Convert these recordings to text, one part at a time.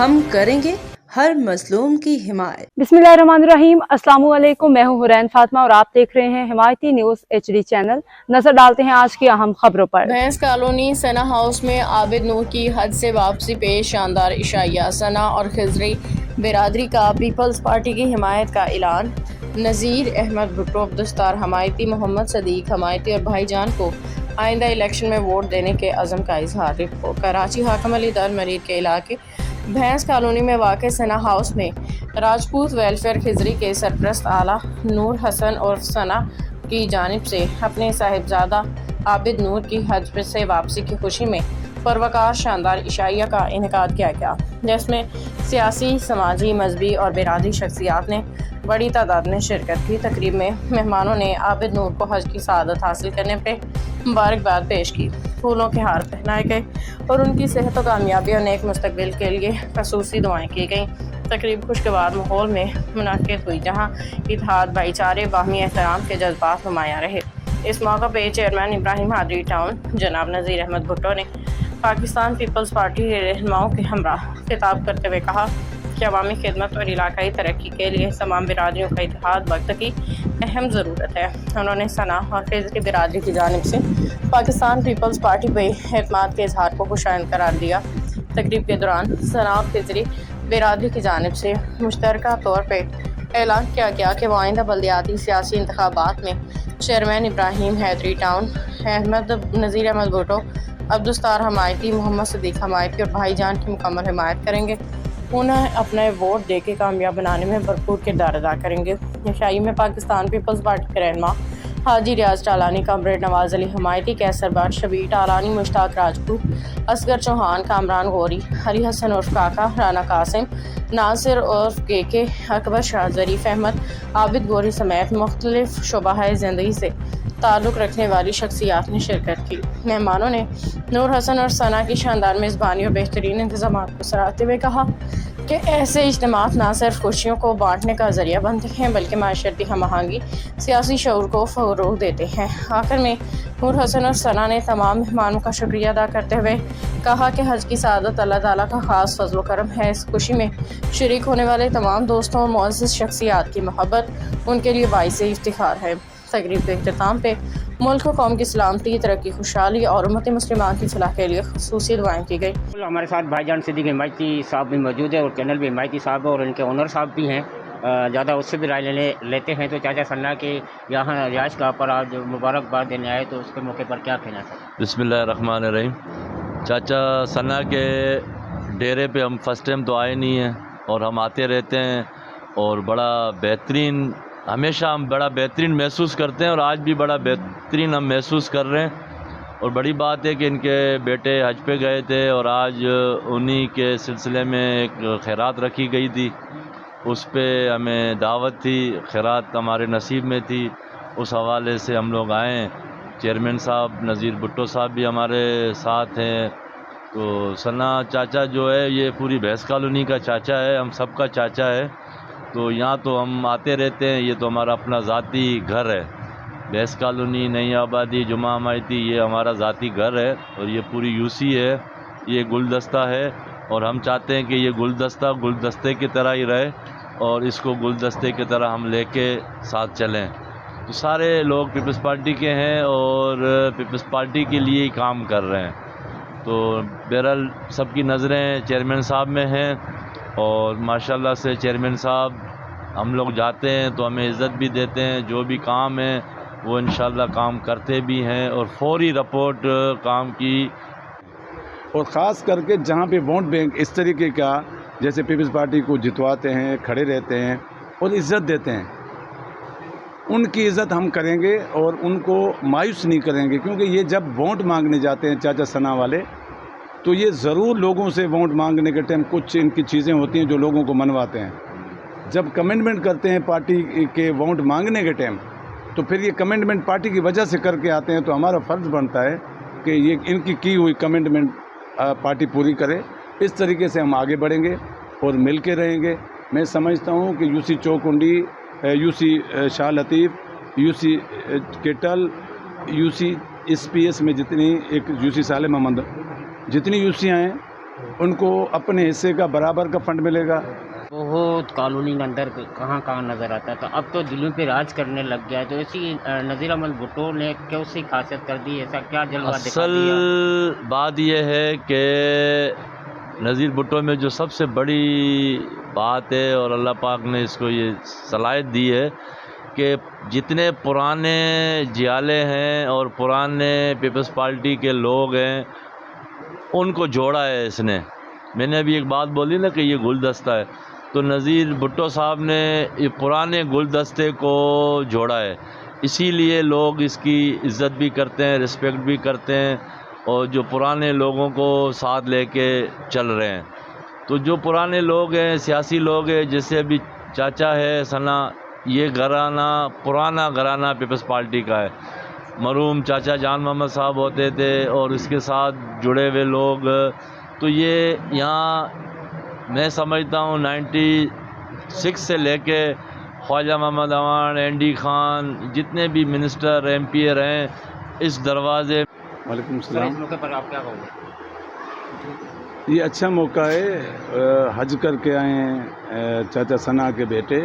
ہم کریں گے ہر مظلوم کی حمایت۔ बिस्मिल्लाहिर्रहमानिर्रहीम। अस्सलाम वालेकुम। मैं हूँ हुरैन फातिमा और आप देख रहे हैं हिमायती न्यूज़ HD चैनल। नजर डालते हैं आज की अहम खबरों पर। भैंस कॉलोनी सना हाउस में आबिद नूर की हज से वापसी पे शानदार इशाया। सना और खिजरी बिरादरी का पीपल्स पार्टी की हिमायत का ऐलान। नज़ीर अहमद भुट्टो, अब्दुस्तार हमायती, मोहम्मद सदीक हमायती और भाईजान को आइंदा इलेक्शन में वोट देने के अज़म का इजहार। कराची हाकिम अली दर मरीद के इलाके भैंस कॉलोनी में वाक़ सना हाउस में राजपूत वेलफेयर खिजरी के सरपरस्त आला नूर हसन और सना की जानिब से अपने साहिबजादा आबिद नूर की हज से वापसी की खुशी में परवकार शानदार इशाइया का इनेकाद किया गया, जिसमें सियासी, समाजी, मजहबी और बिरादरी शख्सियात ने बड़ी तादाद में शिरकत की। तकरीब में मेहमानों ने आबिद नूर को हज की सआदत हासिल करने पर मुबारकबाद पेश की, फूलों के हार पहनाए गए और उनकी सेहत और कामयाबी और नेक मुस्तकबिल के लिए खसूसी दुआएं की गईं। तकरीब खुशगवार माहौल में मुनक्किद हुई, जहाँ इत्तेहाद, भाईचारे, बाहमी एहतराम के जज्बात नुमायां रहे। इस मौका पर चेयरमैन इब्राहिम हादरी टाउन जनाब नज़ीर अहमद भुट्टो ने पाकिस्तान पीपल्स पार्टी के रहनुमाओं के हमरा खिताब करते हुए कहा कि अवामी खिदमत और इलाकाई तरक्की के लिए तमाम बिरादरियों का इत्तेहाद वक्त की अहम ज़रूरत है। उन्होंने सना और खिजरी बिरादरी की जानिब से पाकिस्तान पीपल्स पार्टी पर एतमाद के इजहार को खुशाइंद करार दिया। तकरीब के दौरान सना और खिजरी बिरादरी की जानिब से मुश्तरका तौर पर ऐलान किया गया कि वो आइंदा बल्दियाती सियासी इंतखाबात में चेयरमैन इब्राहिम हैदरी टाउन, नज़ीर अहमद भुट्टो, अब्दुस्तार हमायती, मोहम्मद सदीक हमायती और भाईजान की मुकम्मल हिमायत करेंगे। उन्हें अपने वोट दे के कामयाब बनाने में भरपूर किरदार अदा करेंगे। इशाई में पाकिस्तान पीपल्स पार्टी के रहनुमा हाजी रियाज टालानी, कमरेड नवाज अली हमायती, कैसर बट, शबीर टालानी, मुश्ताक राजपूत, असगर चौहान, कामरान गौरी, हरी हसन उर्फ काका, राना कासिम, नासिर उर्फ के, अकबर शाह, ज़रीफ अहमद, आबिद गोरी समेत मुख्तलिफ शुबाह ज़िंदगी से ताल्लुक़ रखने वाली शख्सियात ने शिरकत की। मेहमानों ने नूर हसन और सना की शानदार मेज़बानी और बेहतरीन इंतज़ामात को सराहते हुए कहा कि ऐसे इज्तिमात न सिर्फ खुशियों को बांटने का ज़रिया बनते हैं, बल्कि माशरती हम आहंगी, सियासी शऊर को फ़रोग़ देते हैं। आखिर में नूर हसन और सना ने तमाम मेहमानों का शुक्रिया अदा करते हुए कहा कि हज की सआदत अल्लाह ताला का ख़ास फज़्ल करम है। इस खुशी में शरीक होने वाले तमाम दोस्तों और मुअज़्ज़ज़ शख्सियात की मोहब्बत उनके लिए बाइस इफ्तिखार है। तकरीब के इख्तिताम पे मुल्क और कौम की सलामती, तरक्की, खुशहाली और उम्मत मुस्लिमान की फलाह के लिए ख़ुसूसी दुआएं की गई। हमारे साथ भाईजान सिद्दीक हिमायती साहब भी मौजूद है और कैनल भी हिमायती साहब और इनके ओनर साहब भी हैं। ज़्यादा उससे भी राय लेते हैं। तो चाचा सन्ना के यहाँ रिहाइश का पर आज मुबारकबाद देने आए, तो उसके मौके पर क्या कहना चाहिए? बिस्मिल्लाहिर्रहमानिर्रहीम। चाचा सन्ना के डेरे पे हम फर्स्ट टाइम तो आए नहीं हैं और हम आते रहते हैं और हमेशा हम बड़ा बेहतरीन महसूस करते हैं और आज भी बड़ा बेहतरीन हम महसूस कर रहे हैं। और बड़ी बात है कि इनके बेटे हज पे गए थे और आज उन्हीं के सिलसिले में एक खैरात रखी गई थी, उस पे हमें दावत थी, खैरात हमारे नसीब में थी, उस हवाले से हम लोग आए। चेयरमैन साहब नज़ीर भुट्टो साहब भी हमारे साथ हैं। तो सना चाचा जो है ये पूरी भैंस कॉलोनी का चाचा है, हम सब का चाचा है। तो यहाँ तो हम आते रहते हैं, ये तो हमारा अपना ज़ाती घर है। भैंस कॉलोनी, नई आबादी, जुमा हमायती, ये हमारा ज़ाती घर है और ये पूरी यूसी है, ये गुलदस्ता है। और हम चाहते हैं कि ये गुलदस्ता गुलदस्ते की तरह ही रहे और इसको गुलदस्ते की तरह हम लेके साथ चलें। तो सारे लोग पीपल्स पार्टी के हैं और पीपल्स पार्टी के लिए ही काम कर रहे हैं। तो बहरहाल सबकी नज़रें चेयरमैन साहब में हैं और माशाल्लाह से चेयरमैन साहब हम लोग जाते हैं तो हमें इज़्ज़त भी देते हैं, जो भी काम है वो इंशाल्लाह काम करते भी हैं और फौरी रिपोर्ट काम की। और ख़ास करके जहाँ पे वोट बैंक इस तरीके का, जैसे पीपल्स पार्टी को जितवाते हैं, खड़े रहते हैं और इज़्ज़त देते हैं, उनकी इज़्ज़त हम करेंगे और उनको मायूस नहीं करेंगे। क्योंकि ये जब वोट मांगने जाते हैं चाचा सना वाले, तो ये ज़रूर लोगों से वोट मांगने के टाइम कुछ इनकी चीज़ें होती हैं जो लोगों को मनवाते हैं। जब कमिटमेंट करते हैं पार्टी के वोट मांगने के टाइम, तो फिर ये कमिटमेंट पार्टी की वजह से करके आते हैं। तो हमारा फ़र्ज़ बनता है कि ये इनकी की हुई कमिटमेंट पार्टी पूरी करे। इस तरीके से हम आगे बढ़ेंगे और मिल के रहेंगे। मैं समझता हूँ कि UC चौकुंडी, UC Shah Latif, UC kettle, UC SPS में जितनी, एक यूसी साले मोहम्मद, जितनी यूसियाँ हैं ان کو اپنے حصے کا برابر کا فنڈ ملے گا. بہت کالونی کے اندر کہاں کہاں نظر آتا تھا، اب تو دلوں پہ راج کرنے لگ گیا ہے. تو اسی نذیر احمد بھٹو نے کیوں سی خاصیت کر دی، ایسا کیا جلوہ دکھا اصل دیا؟ بات یہ ہے کہ نذیر بھٹو میں جو سب سے بڑی بات ہے، اور اللہ پاک نے اس کو یہ صلاحیت دی ہے کہ جتنے پرانے جیالے ہیں اور پرانے پیپلز پارٹی کے لوگ ہیں ان کو جوڑا ہے اس نے. میں نے ابھی ایک بات بولی نا کہ یہ گلدستہ ہے، تو نذیر بھٹو صاحب نے یہ پرانے گلدستے کو جوڑا ہے. اسی لیے لوگ اس کی عزت بھی کرتے ہیں، رسپیکٹ بھی کرتے ہیں، اور جو پرانے لوگوں کو ساتھ لے کے چل رہے ہیں. تو جو پرانے لوگ ہیں، سیاسی لوگ ہیں، جیسے ابھی چاچا ہے ثنا، یہ گھرانہ پرانا گھرانہ پیپلز پارٹی کا ہے. مرحوم چاچا جان محمد صاحب ہوتے تھے اور اس کے ساتھ جڑے ہوئے لوگ. تو یہ یہاں میں سمجھتا ہوں 96 سے لے کے خواجہ محمد امان، این ڈی خان، جتنے بھی منسٹر ایم پی رہے ہیں اس دروازے. وعلیکم سر، السلام. اس موقع پر آپ کیا کہو گے؟ یہ اچھا موقع ہے، حج کر کے آئے ہیں چاچا ثنا کے بیٹے،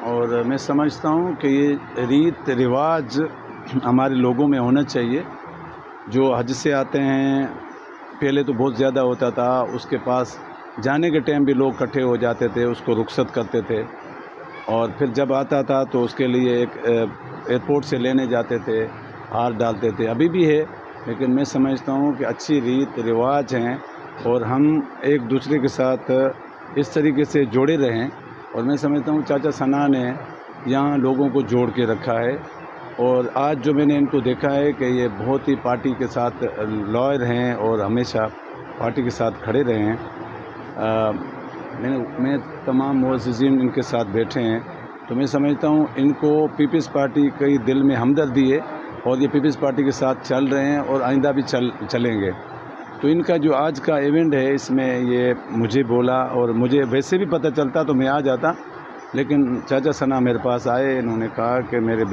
اور میں سمجھتا ہوں کہ یہ ریت رواج ہمارے لوگوں میں ہونا چاہیے. جو حج سے آتے ہیں، پہلے تو بہت زیادہ ہوتا تھا، اس کے پاس جانے کے ٹائم بھی لوگ اکٹھے ہو جاتے تھے، اس کو رخصت کرتے تھے، اور پھر جب آتا تھا تو اس کے لیے ایک ایئرپورٹ سے لینے جاتے تھے، ہار ڈالتے تھے. ابھی بھی ہے، لیکن میں سمجھتا ہوں کہ اچھی ریت رواج ہیں اور ہم ایک دوسرے کے ساتھ اس طریقے سے جوڑے رہیں. اور میں سمجھتا ہوں چاچا ثنا نے یہاں لوگوں کو جوڑ کے رکھا ہے. اور آج جو میں نے ان کو دیکھا ہے کہ یہ بہت ہی پارٹی کے ساتھ لائر ہیں اور ہمیشہ پارٹی کے ساتھ کھڑے رہے ہیں. میں تمام معززین ان کے ساتھ بیٹھے ہیں، تو میں سمجھتا ہوں ان کو پیپلز پارٹی کے دل میں ہمدردی ہے اور یہ پیپلز پارٹی کے ساتھ چل رہے ہیں اور آئندہ بھی چلیں گے. تو ان کا جو آج کا ایونٹ ہے، اس میں یہ مجھے بولا، اور مجھے ویسے بھی پتہ چلتا تو میں آ جاتا، لیکن چاچا ثنا میرے پاس آئے، انہوں نے کہا کہ میرے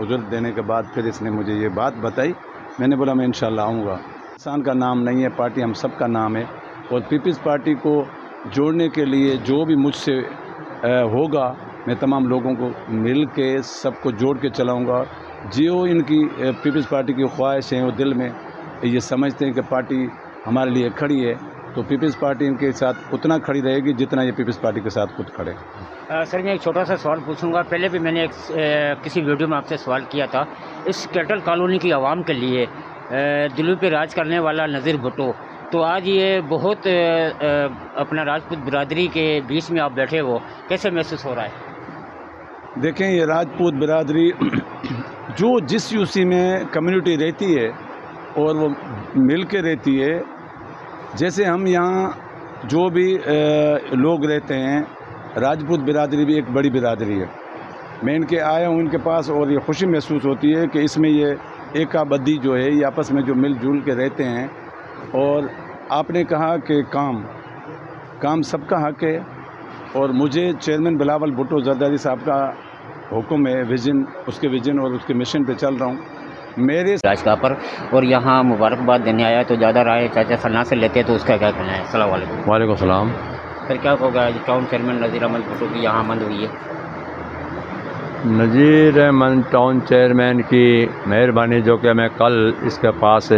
عذر دینے کے بعد پھر اس نے مجھے یہ بات بتائی. میں نے بولا میں انشاءاللہ آؤں گا. انسان کا نام نہیں ہے، پارٹی ہم سب کا نام ہے، اور پیپلز پارٹی کو جوڑنے کے لیے جو بھی مجھ سے ہوگا، میں تمام لوگوں کو مل کے سب کو جوڑ کے چلاؤں گا. جو ان کی پیپلز پارٹی کی خواہش ہیں، وہ دل میں یہ سمجھتے ہیں کہ پارٹی ہمارے لیے کھڑی ہے، تو پیپلز پارٹی ان کے ساتھ اتنا کھڑی رہے گی جتنا یہ پیپلز پارٹی کے ساتھ خود کھڑے. سر، میں ایک چھوٹا سا سوال پوچھوں گا. پہلے بھی میں نے کسی ویڈیو میں آپ سے سوال کیا تھا. اس کیٹل کالونی کی عوام کے لیے دلوں پہ راج کرنے والا نذیر بھٹو، تو آج یہ بہت اپنا راجپوت برادری کے بیچ میں آپ بیٹھے ہو، کیسے محسوس ہو رہا ہے؟ دیکھیں، یہ راجپوت برادری جو جس یوسی میں کمیونٹی رہتی ہے اور وہ مل کے رہتی ہے، جیسے ہم یہاں جو بھی لوگ رہتے ہیں، راجپوت برادری بھی ایک بڑی برادری ہے. میں ان کے آیا ہوں ان کے پاس، اور یہ خوشی محسوس ہوتی ہے کہ اس میں یہ ایکا بدی جو ہے، یہ آپس میں جو مل جل کے رہتے ہیں. اور آپ نے کہا کہ کام سب کا حق ہے، اور مجھے چیئرمین بلاول بھٹو زرداری صاحب کا حکم ہے، ویژن، اس کے ویژن اور اس کے مشن پہ چل رہا ہوں. میرے راجگاہ پر، اور یہاں مبارکباد دینے آیا تو زیادہ رائے چاچا ثنا سے لیتے تو اس کا کیا کہنا ہے؟ السلام علیکم. وعلیکم السلام. پھر کیا ہوگا؟ ٹاؤن چیئرمین نذیر احمد بھٹو کی یہاں آمد ہوئی ہے. نذیر احمد ٹاؤن چیئرمین کی مہربانی، جو کہ میں کل اس کے پاس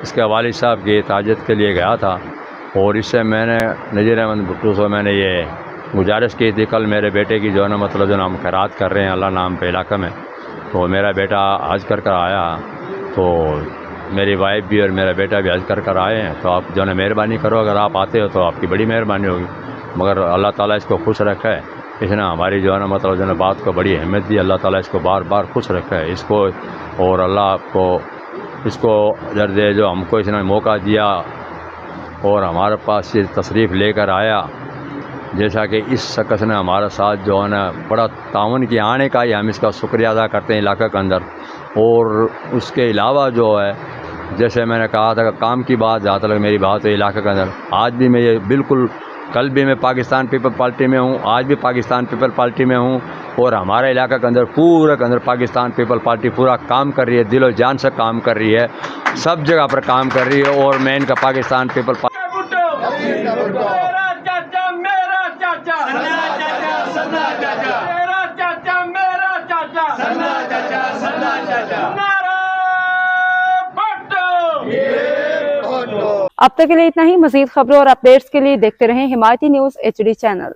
اس کے والد صاحب کی تاجت کے لیے گیا تھا، اور اس سے میں نے نذیر احمد بھٹو سے میں نے یہ گزارش کی تھی، کل میرے بیٹے کی جو ہے نا مطلب جو ہم خیرات کر رہے ہیں اللہ نام پہ علاقہ میں، تو میرا بیٹا حج کر آیا، تو میری وائف بھی اور میرا بیٹا بھی حج کر آئے ہیں. تو آپ جو ہے مہربانی کرو، اگر آپ آتے ہو تو آپ کی بڑی مہربانی ہوگی. مگر اللہ تعالیٰ اس کو خوش رکھے، اس نے ہماری جو ہے نا مطلب جو ہے بات کو بڑی اہمیت دی. اللہ تعالیٰ اس کو بار بار خوش رکھے اس کو، اور اللہ آپ کو اس کو اجر دے جو ہم کو اس نے موقع دیا اور ہمارے پاس یہ تشریف لے کر آیا. جیسا کہ اس شخص نے ہمارے ساتھ جو ہے نا بڑا تعاون کیا، آنے کا ہی ہم اس کا شکریہ ادا کرتے ہیں علاقہ کے اندر. اور اس کے علاوہ جو ہے، جیسے میں نے کہا تھا کہ کام کی بات جہاں تک میری بات ہے علاقے کے اندر، آج بھی میں یہ بالکل، کل بھی میں پاکستان پیپل پارٹی میں ہوں، آج بھی پاکستان پیپل پارٹی میں ہوں، اور ہمارے علاقہ کے اندر پورے کے اندر پاکستان پیپل پارٹی پورا کام کر رہی ہے، دل و جان سے کام کر رہی ہے، سب جگہ پر کام کر رہی ہے. اور میں ان کا پاکستان پیپل मेरा चाचा मेरा चाचा सन्ना चाचा मेरा चाचा मेरा चाचा सन्ना चाचा नारा भुट्टो। अब तक के लिए इतना ही। मजीद खबरों और अपडेट्स के लिए देखते रहें हिमायती न्यूज़ HD चैनल।